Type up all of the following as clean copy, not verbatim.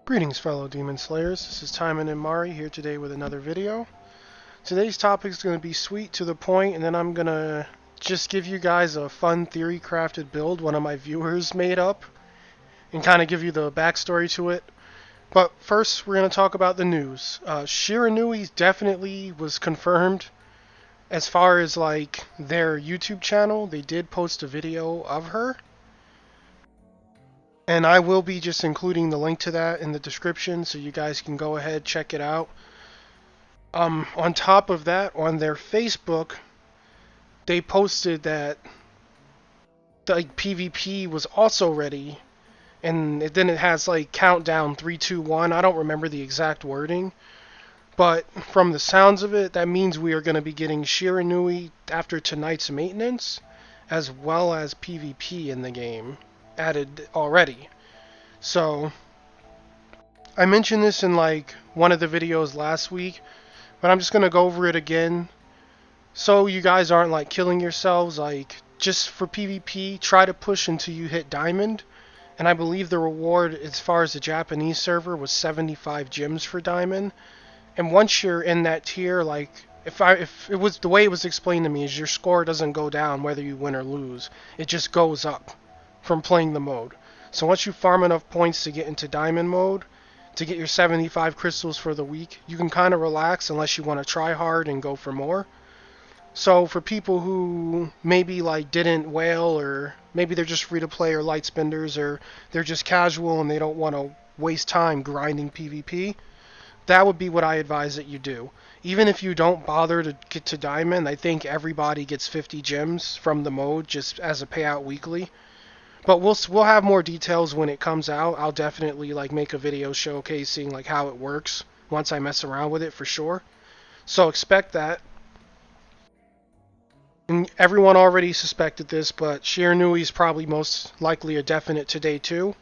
Greetings, fellow Demon Slayers. This is Taimanin and Mari here today with another video. Today's topic is going to be sweet to the point, and then I'm going to just give you guys a fun theory-crafted build one of my viewers made up, and kind of give you the backstory to it. But first, we're going to talk about the news. Shiranui definitely was confirmed as far as like their YouTube channel. They did post a video of her. And I will be just including the link to that in the description so you guys can go ahead check it out. On top of that, on their Facebook, they posted that the PvP was also ready, and then it has like countdown 3, 2, 1. I don't remember the exact wording, but from the sounds of it, that means we are going to be getting Shiranui after tonight's maintenance, as well as PvP in the game added already. So I mentioned this in like one of the videos last week, but I'm just going to go over it again so you guys aren't like killing yourselves. Like, just for PvP, try to push until you hit diamond, and I believe the reward as far as the Japanese server was 75 gems for diamond. And once you're in that tier, like if it was the way it was explained to me, is your score doesn't go down whether you win or lose, it just goes up from playing the mode. So once you farm enough points to get into diamond mode, to get your 75 crystals for the week, you can kind of relax unless you want to try hard and go for more. So for people who maybe like didn't whale, or maybe they're just free to play or light spenders, or they're just casual and they don't want to waste time grinding PvP, that would be what I advise that you do. Even if you don't bother to get to diamond, I think everybody gets 50 gems from the mode just as a payout weekly. But we'll have more details when it comes out. I'll definitely like make a video showcasing like how it works once I mess around with it for sure. So expect that. And everyone already suspected this, but Shiranui is probably most likely a definite today too,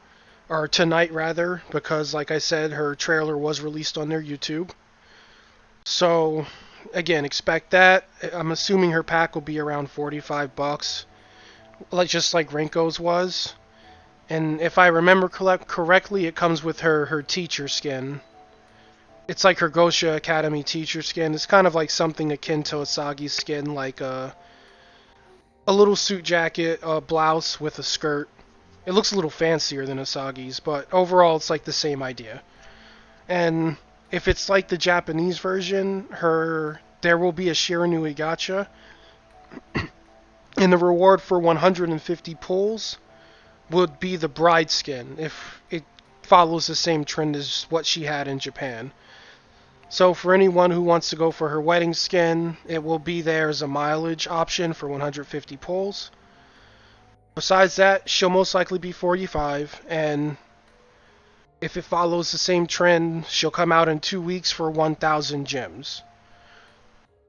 or tonight rather, because like I said, her trailer was released on their YouTube. So again, expect that. I'm assuming her pack will be around 45 bucks. Like just like Renko's was, and if I remember correctly, it comes with her teacher skin. It's like her Gosha Academy teacher skin. It's kind of like something akin to Asagi's skin, like a little suit jacket, a blouse with a skirt. It looks a little fancier than Asagi's, but overall it's like the same idea. And if it's like the Japanese version, there will be a Shiranui gacha. And the reward for 150 pulls would be the bride skin, if it follows the same trend as what she had in Japan. So for anyone who wants to go for her wedding skin, it will be there as a mileage option for 150 pulls. Besides that, she'll most likely be 45, and if it follows the same trend, she'll come out in 2 weeks for 1,000 gems.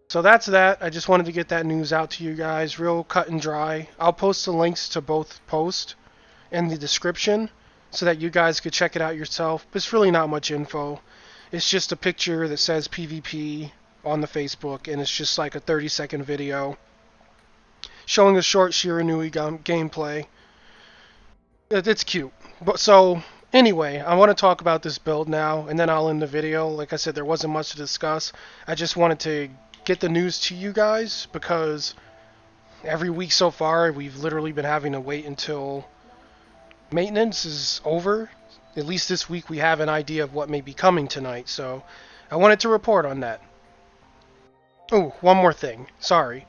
So that's that. I just wanted to get that news out to you guys, real cut and dry. I'll post the links to both posts in the description so that you guys could check it out yourself. But it's really not much info. It's just a picture that says PvP on the Facebook, and it's just like a 30-second video showing a short Shiranui gameplay. It's cute. But so anyway, I want to talk about this build now, and then I'll end the video. Like I said, there wasn't much to discuss. I just wanted to get the news to you guys, because every week so far we've literally been having to wait until maintenance is over. At least this week we have an idea of what may be coming tonight, so I wanted to report on that. Oh, one more thing. Sorry.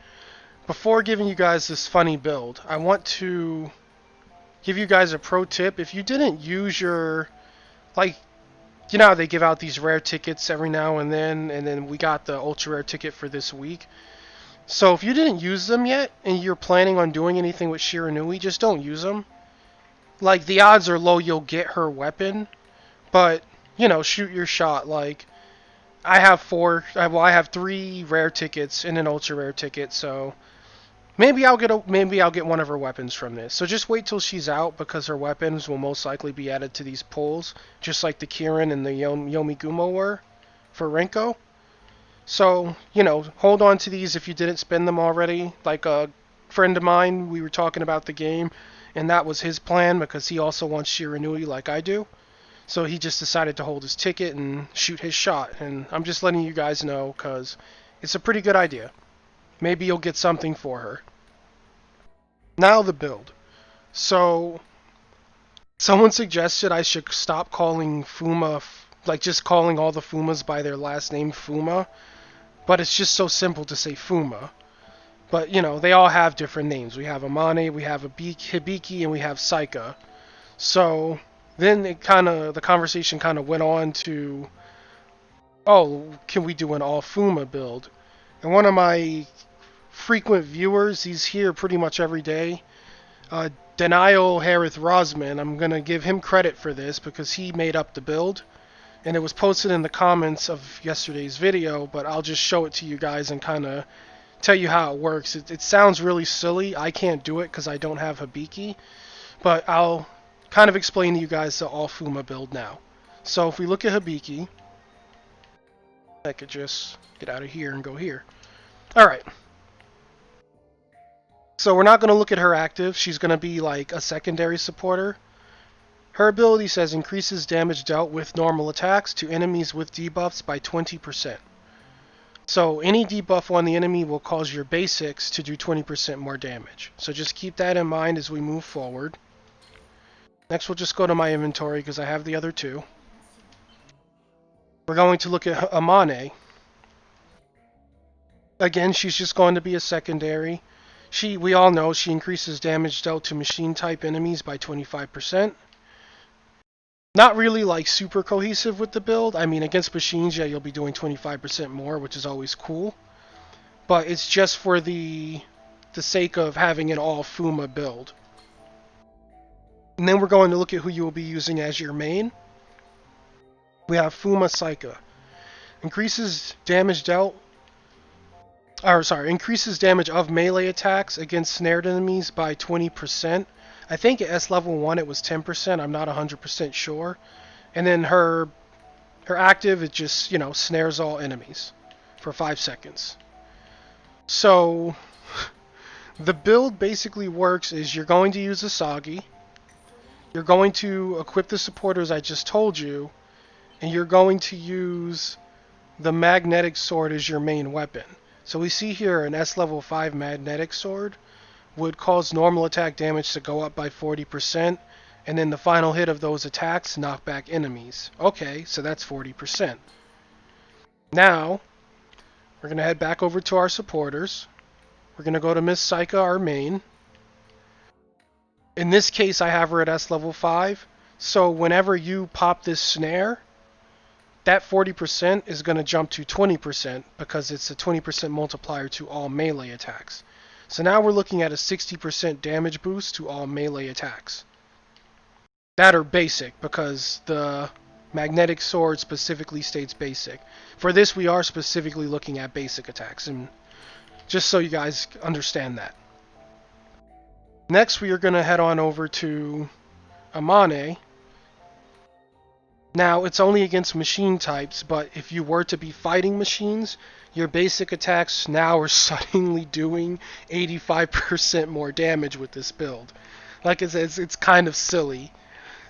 Before giving you guys this funny build, I want to give you guys a pro tip. If you didn't use your, like, you know how they give out these rare tickets every now and then we got the ultra rare ticket for this week. So if you didn't use them yet and you're planning on doing anything with Shiranui, just don't use them. Like, the odds are low you'll get her weapon, but you know, shoot your shot. Like, I have 3 rare tickets and an ultra rare ticket, so maybe I'll get one of her weapons from this. So just wait till she's out, because her weapons will most likely be added to these pulls, just like the Kirin and the Yomigumo were for Renko. So, you know, hold on to these if you didn't spend them already. Like a friend of mine, we were talking about the game, and that was his plan, because he also wants Shiranui like I do. So he just decided to hold his ticket and shoot his shot. And I'm just letting you guys know because it's a pretty good idea. Maybe you'll get something for her. Now the build. So someone suggested I should stop calling Fuuma, like just calling all the Fumas by their last name Fuuma. But it's just so simple to say Fuuma. But, you know, they all have different names. We have Amane, we have Hibiki, and we have Saika. So then the conversation kind of went on to, oh, can we do an all Fuuma build? And one of my frequent viewers, he's here pretty much every day, Denial Harith Rosman, I'm going to give him credit for this because he made up the build. And it was posted in the comments of yesterday's video, but I'll just show it to you guys and kind of tell you how it works. It sounds really silly. I can't do it because I don't have Hibiki, but I'll kind of explain to you guys the all Fuuma build now. So if we look at Hibiki, I could just get out of here and go here. Alright. So we're not going to look at her active. She's going to be like a secondary supporter. Her ability says increases damage dealt with normal attacks to enemies with debuffs by 20%. So any debuff on the enemy will cause your basics to do 20% more damage. So just keep that in mind as we move forward. Next we'll just go to my inventory because I have the other two. We're going to look at Amane. Again, she's just going to be a secondary. We all know she increases damage dealt to machine type enemies by 25%. Not really like super cohesive with the build. I mean, against machines, yeah, you'll be doing 25% more, which is always cool. But it's just for the sake of having an all Fuuma build. And then we're going to look at who you will be using as your main. We have Fuuma Saika. Increases damage of melee attacks against snared enemies by 20%. I think at S level 1 it was 10%, I'm not 100% sure. And then her active, it just, you know, snares all enemies for 5 seconds. So the build basically works is you're going to use Asagi, you're going to equip the supporters I just told you, and you're going to use the magnetic sword as your main weapon. So we see here an S level 5 magnetic sword would cause normal attack damage to go up by 40%, and then the final hit of those attacks knock back enemies. Okay, so that's 40%. Now, we're going to head back over to our supporters. We're going to go to Miss Saika, our main. In this case, I have her at S level 5, so whenever you pop this snare, that 40% is going to jump to 20% because it's a 20% multiplier to all melee attacks. So now we're looking at a 60% damage boost to all melee attacks. That are basic because the magnetic sword specifically states basic. For this we are specifically looking at basic attacks, and just so you guys understand that. Next we are going to head on over to Amane. Now, it's only against machine types, but if you were to be fighting machines, your basic attacks now are suddenly doing 85% more damage with this build. Like I said, it's kind of silly.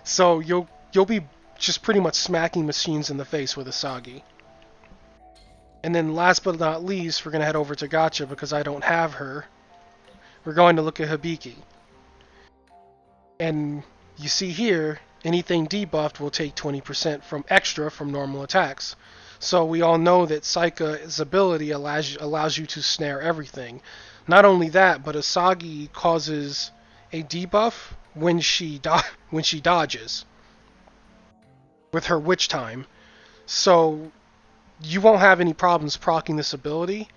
So you'll be just pretty much smacking machines in the face with Asagi. And then last but not least, we're going to head over to Gotcha because I don't have her. We're going to look at Hibiki. And you see here, anything debuffed will take 20% from extra from normal attacks. So we all know that Saika's ability allows you to snare everything. Not only that, but Asagi causes a debuff when she dodges with her witch time. So you won't have any problems proccing this ability.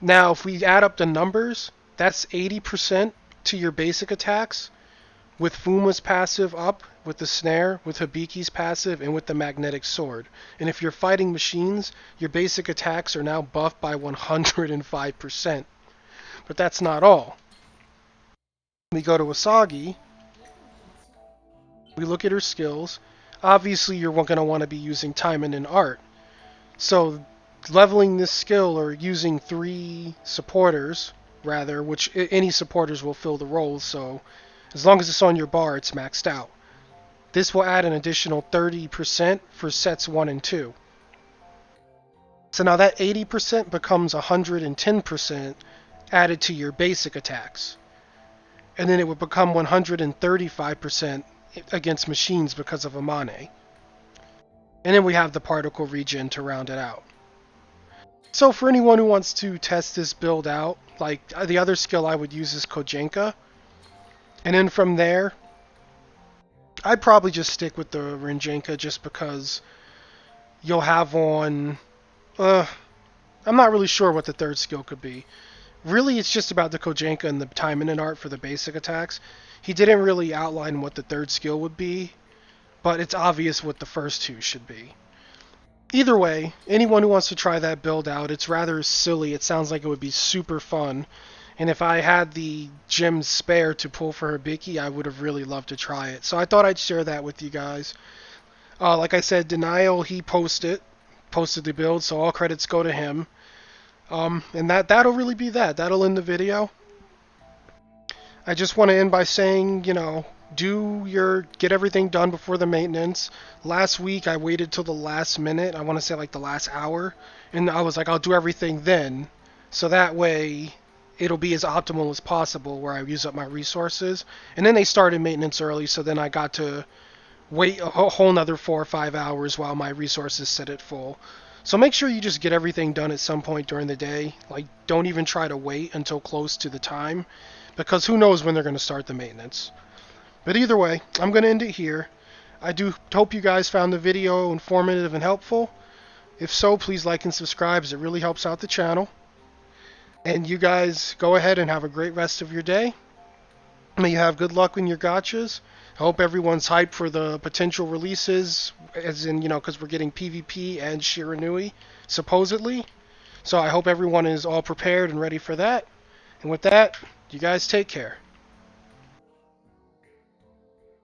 Now, if we add up the numbers, that's 80% to your basic attacks, with Fuma's passive up, with the snare, with Hibiki's passive, and with the magnetic sword. And if you're fighting machines, your basic attacks are now buffed by 105%. But that's not all. We go to Asagi, we look at her skills. Obviously you're going to want to be using Taimanin art. So leveling this skill, or using 3 supporters, rather, which any supporters will fill the roles, so as long as it's on your bar, it's maxed out. This will add an additional 30% for sets 1 and 2. So now that 80% becomes 110% added to your basic attacks. And then it would become 135% against machines because of Amane. And then we have the particle regen to round it out. So for anyone who wants to test this build out, like the other skill I would use is Kojenka. And then from there, I'd probably just stick with the Renjenka just because you'll have on... I'm not really sure what the third skill could be. Really, it's just about the Kojenka and the Taimanin art for the basic attacks. He didn't really outline what the third skill would be, but it's obvious what the first two should be. Either way, anyone who wants to try that build out, it's rather silly. It sounds like it would be super fun. And if I had the gems spare to pull for Hibiki, I would have really loved to try it. So I thought I'd share that with you guys. Like I said, Denial, he posted the build, so all credits go to him. And that'll really be that. That'll end the video. I just want to end by saying, get everything done before the maintenance. Last week I waited till the last minute. I want to say like the last hour, and I was like, I'll do everything then, so that way it'll be as optimal as possible where I use up my resources. And then they started maintenance early, so then I got to wait a whole nother 4 or 5 hours while my resources sit at full. So make sure you just get everything done at some point during the day. Like, don't even try to wait until close to the time, because who knows when they're going to start the maintenance. But either way, I'm going to end it here. I do hope you guys found the video informative and helpful. If so, please like and subscribe, as it really helps out the channel. And you guys go ahead and have a great rest of your day. May you have good luck in your gachas. I hope everyone's hyped for the potential releases, as in, because we're getting PvP and Shiranui, supposedly. So I hope everyone is all prepared and ready for that. And with that, you guys take care.